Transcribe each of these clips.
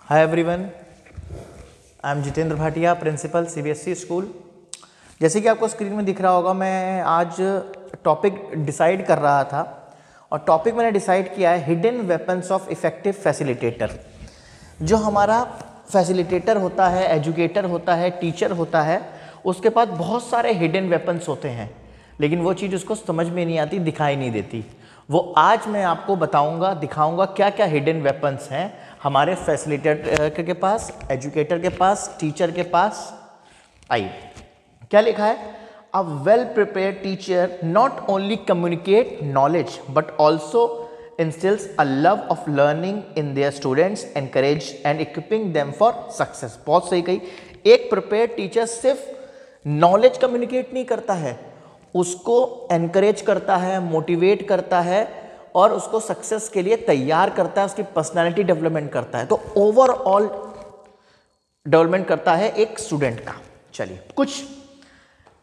Hi everyone, I am Jitendra Bhatia, principal CBSE school. जैसे कि आपको स्क्रीन में दिख रहा होगा, मैं आज टॉपिक डिसाइड कर रहा था और टॉपिक मैंने डिसाइड किया है hidden weapons of effective facilitator. जो हमारा फैसिलिटेटर होता है, एजुकेटर होता है, टीचर होता है, उसके पास बहुत सारे हिडन वेपन्स होते हैं, लेकिन वो चीज़ उसको समझ में नहीं आती, दिखाई नहीं देती। वो आज मैं आपको बताऊंगा, दिखाऊंगा क्या क्या हिडन वेपन्स हैं हमारे फैसिलिटेटर के पास, एजुकेटर के पास, टीचर के पास। आइए, क्या लिखा है? अ well prepared teacher not only communicate knowledge but also instills a love of learning in their students, encourage and equipping them for success। बहुत सही कही। एक प्रिपेयर्ड टीचर सिर्फ नॉलेज कम्युनिकेट नहीं करता है, उसको एनकरेज करता है, मोटिवेट करता है और उसको सक्सेस के लिए तैयार करता है, उसकी पर्सनालिटी डेवलपमेंट करता है, तो ओवरऑल डेवलपमेंट करता है एक स्टूडेंट का। चलिए, कुछ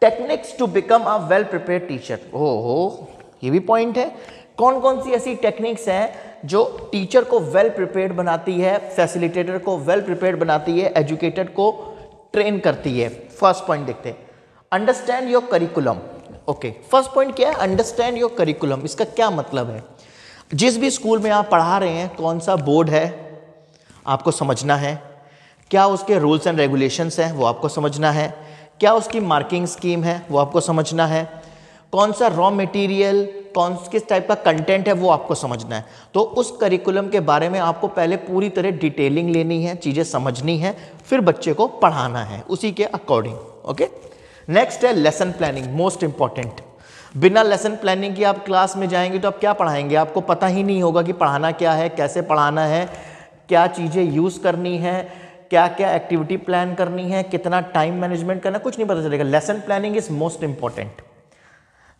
techniques to become a well prepared teacher. ओहो, ये भी पॉइंट है। कौन कौन सी ऐसी टेक्निक्स हैं जो टीचर को वेल प्रिपेयर्ड बनाती है, फैसिलिटेटर को वेल प्रिपेयर्ड बनाती है, एजुकेटर को ट्रेन करती है? फर्स्ट पॉइंट देखते हैं, understand your curriculum. Okay, first point क्या है? Understand your curriculum. इसका क्या मतलब है? जिस भी स्कूल में आप पढ़ा रहे हैं, कौन सा बोर्ड है आपको समझना है, क्या उसके रूल्स एंड रेगुलेशंस हैं वो आपको समझना है, क्या उसकी मार्किंग स्कीम है वो आपको समझना है, कौन सा रॉ मटेरियल, कौन किस टाइप का कंटेंट है वो आपको समझना है। तो उस करिकुलम के बारे में आपको पहले पूरी तरह डिटेलिंग लेनी है, चीज़ें समझनी है, फिर बच्चे को पढ़ाना है उसी के अकॉर्डिंग। ओके, नेक्स्ट है लेसन प्लानिंग, मोस्ट इंपॉर्टेंट। बिना लेसन प्लानिंग की आप क्लास में जाएंगे तो आप क्या पढ़ाएंगे? आपको पता ही नहीं होगा कि पढ़ाना क्या है, कैसे पढ़ाना है, क्या चीज़ें यूज़ करनी है, क्या क्या एक्टिविटी प्लान करनी है, कितना टाइम मैनेजमेंट करना, कुछ नहीं पता चलेगा। Lesson planning is most important.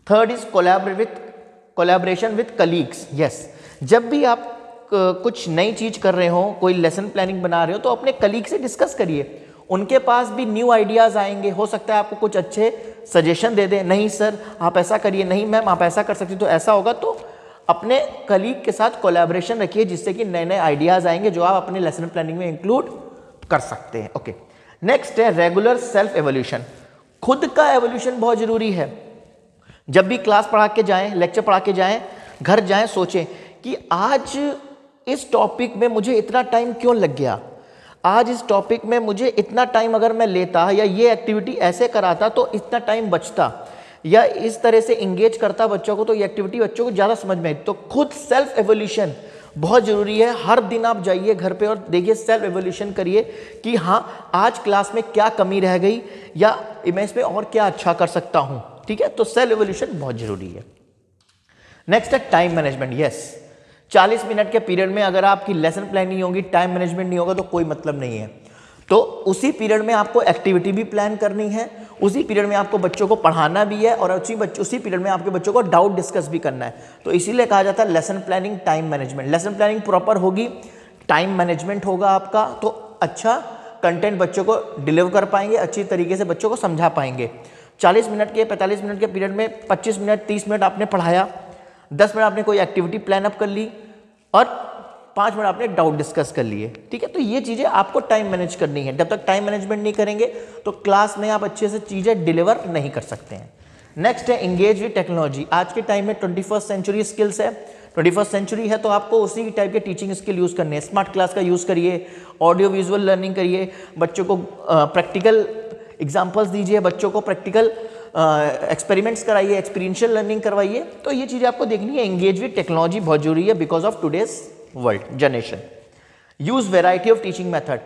Third is collaboration with colleagues. Yes, जब भी आप कुछ नई चीज़ कर रहे हो, कोई लेसन प्लानिंग बना रहे हो, तो अपने कलीग से डिस्कस करिए। उनके पास भी न्यू आइडियाज़ आएंगे, हो सकता है आपको कुछ अच्छे सजेशन दे दें। नहीं सर आप ऐसा करिए, नहीं मैम आप ऐसा कर सकती, तो ऐसा होगा। तो अपने कलीग के साथ कोलैबोरेशन रखिए, जिससे कि नए नए आइडियाज़ आएंगे जो आप अपने लेसन प्लानिंग में इंक्लूड कर सकते हैं। ओके, नेक्स्ट है रेगुलर सेल्फ एवोल्यूशन। खुद का एवोल्यूशन बहुत ज़रूरी है। जब भी क्लास पढ़ा के जाएं, लेक्चर पढ़ा के जाएं, घर जाएं, सोचें कि आज इस टॉपिक में मुझे इतना टाइम क्यों लग गया, आज इस टॉपिक में मुझे इतना टाइम अगर मैं लेता या ये एक्टिविटी ऐसे कराता तो इतना टाइम बचता, या इस तरह से इंगेज करता बच्चों को तो ये एक्टिविटी बच्चों को ज़्यादा समझ में आई। तो खुद सेल्फ एवोल्यूशन बहुत ज़रूरी है। हर दिन आप जाइए घर पे और देखिए, सेल्फ एवोल्यूशन करिए कि हाँ आज क्लास में क्या कमी रह गई या मैं इसमें और क्या अच्छा कर सकता हूँ। ठीक है, तो सेल्फ एवोल्यूशन बहुत जरूरी है। नेक्स्ट है टाइम मैनेजमेंट। यस, 40 मिनट के पीरियड में अगर आपकी लेसन प्लान नहीं होगी, टाइम मैनेजमेंट नहीं होगा, तो कोई मतलब नहीं है। तो उसी पीरियड में आपको एक्टिविटी भी प्लान करनी है, उसी पीरियड में आपको बच्चों को पढ़ाना भी है और उसी पीरियड में आपके बच्चों को डाउट डिस्कस भी करना है। तो इसीलिए कहा जाता है lesson planning, time management. Lesson planning proper होगी, टाइम मैनेजमेंट होगा आपका, तो अच्छा कंटेंट बच्चों को डिलीवर कर पाएंगे, अच्छी तरीके से बच्चों को समझा पाएंगे। 40 मिनट के 45 मिनट के पीरियड में 25 मिनट 30 मिनट आपने पढ़ाया, 10 मिनट आपने कोई एक्टिविटी प्लान अप कर ली और 5 मिनट आपने डाउट डिस्कस कर लिए। ठीक है, तो ये चीज़ें आपको टाइम मैनेज करनी है। जब तक टाइम मैनेजमेंट नहीं करेंगे तो क्लास में आप अच्छे से चीज़ें डिलीवर नहीं कर सकते हैं। नेक्स्ट है इंगेज विद टेक्नोलॉजी। आज के टाइम में 21st सेंचुरी स्किल्स है, 21st सेंचुरी है, तो आपको उसी टाइप के टीचिंग स्किल यूज़ करने हैं। स्मार्ट क्लास का यूज़ करिए, ऑडियो विजुअल लर्निंग करिए, बच्चों को प्रैक्टिकल एग्जाम्पल्स दीजिए, बच्चों को प्रैक्टिकल एक्सपेरिमेंट्स कराइए, एक्सपीरियंशियल लर्निंग करवाइए। तो ये चीज़ें आपको देखनी है। एंगेज विद टेक्नोलॉजी बहुत जरूरी है because of today's world generation. Use variety of teaching method.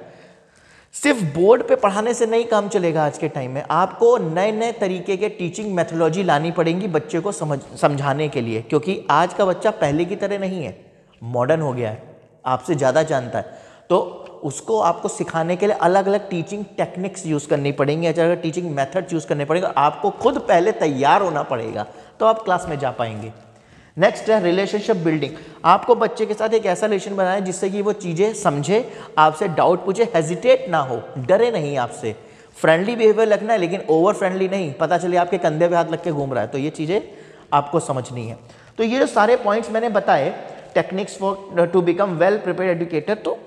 सिर्फ बोर्ड पे पढ़ाने से नहीं काम चलेगा। आज के टाइम में आपको नए नए तरीके के टीचिंग मेथोडोलॉजी लानी पड़ेंगी बच्चे को समझाने के लिए, क्योंकि आज का बच्चा पहले की तरह नहीं है, मॉडर्न हो गया है, आपसे ज़्यादा जानता है। तो उसको आपको सिखाने के लिए अलग अलग टीचिंग टेक्निक्स यूज़ करनी पड़ेंगी, अलग अलग टीचिंग मेथड्स यूज़ करने पड़ेंगे। आपको खुद पहले तैयार होना पड़ेगा, तो आप क्लास में जा पाएंगे। नेक्स्ट है रिलेशनशिप बिल्डिंग। आपको बच्चे के साथ एक ऐसा रिलेशन बनाए जिससे कि वो चीज़ें समझे, आपसे डाउट पूछे, हेजिटेट ना हो, डरे नहीं आपसे। फ्रेंडली बिहेवियर रखना है, लेकिन ओवर फ्रेंडली नहीं, पता चले आपके कंधे पे हाथ लग के घूम रहा है। तो ये चीज़ें आपको समझनी है। तो ये जो सारे पॉइंट्स मैंने बताए, techniques for to become well prepared educator, तो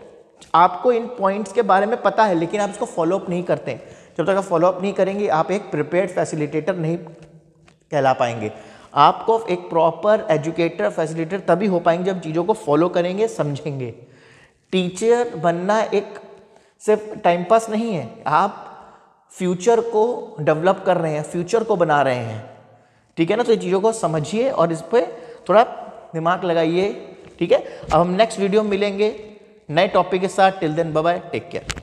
आपको इन पॉइंट्स के बारे में पता है लेकिन आप इसको फॉलोअप नहीं करते हैं। जब तक आप फॉलोअप नहीं करेंगे आप एक प्रिपेयर्ड फैसिलिटेटर नहीं कहला पाएंगे। आपको एक प्रॉपर एजुकेटर फैसिलिटेटर तभी हो पाएंगे जब चीज़ों को फॉलो करेंगे, समझेंगे। टीचर बनना एक सिर्फ टाइम पास नहीं है, आप फ्यूचर को डेवलप कर रहे हैं, फ्यूचर को बना रहे हैं, ठीक है ना। तो ये चीज़ों को समझिए और इस पर थोड़ा दिमाग लगाइए, ठीक है। अब हम नेक्स्ट वीडियो में मिलेंगे नए टॉपिक के साथ। Till then bye bye, take care.